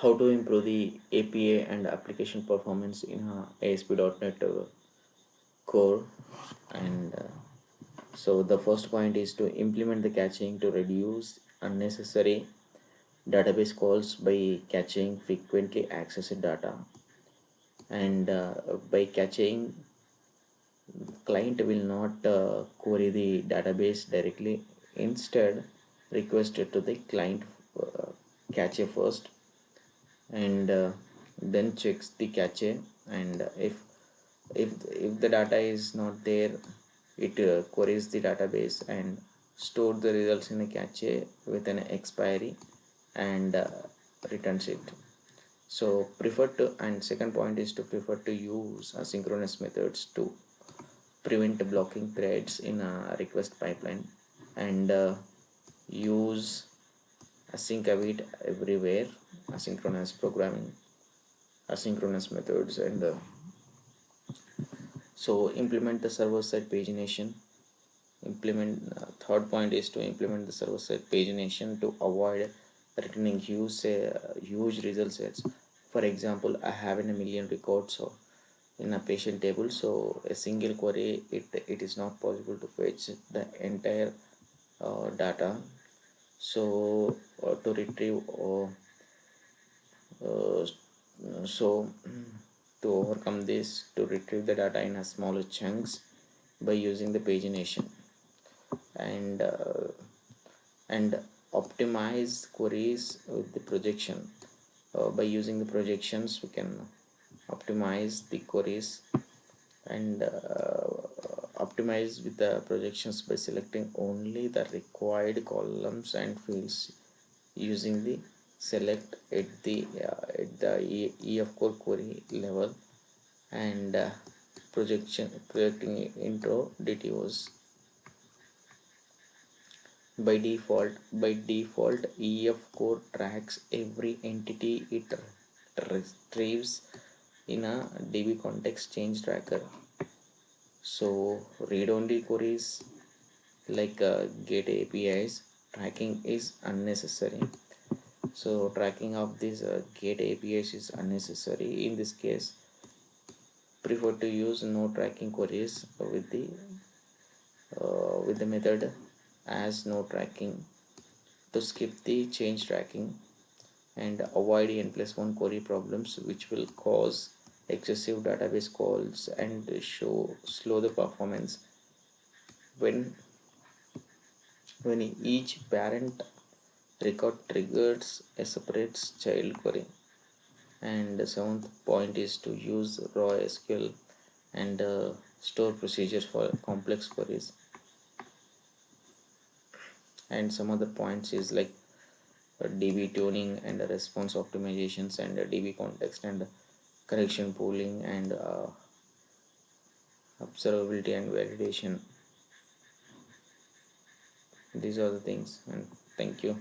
how to improve the APA and application performance in ASP.NET Core. And so the first point is to implement the caching to reduce unnecessary database calls by caching frequently accessed data. And by caching, client will not query the database directly. Instead, request it to the client uh, cache first, and then checks the cache. And if the data is not there, it queries the database and store the results in a cache with an expiry, and returns it. So prefer to, and second point is to prefer to use asynchronous methods to prevent blocking threads in a request pipeline, and use async await everywhere, asynchronous programming, asynchronous methods, and so implement the server-side pagination. Third point is to implement the server-side pagination to avoid returning huge result sets. For example, I have in a million records so in a patient table, so a single query, it is not possible to fetch the entire data. So to retrieve uh, so to overcome this, to retrieve the data in a smaller chunks by using the pagination, and optimize queries with the projection. By using the projections, we can optimize the queries, and optimize with the projections by selecting only the required columns and fields using the select at the EF core query level, and projecting intro DTOs. By default, EF core tracks every entity it retrieves in a DB context change tracker. So read-only queries like get APIs tracking is unnecessary. So tracking of these get APIs is unnecessary. In this case, prefer to use no tracking queries with the method as no tracking to skip the change tracking and avoid n+1 query problems, which will cause excessive database calls and slow the performance when each parent record triggers a separate child query. And the seventh point is to use raw SQL and store procedures for complex queries. And some other points is like DB tuning and response optimizations, and DB context and correction pooling, and observability and validation. These are the things, and thank you.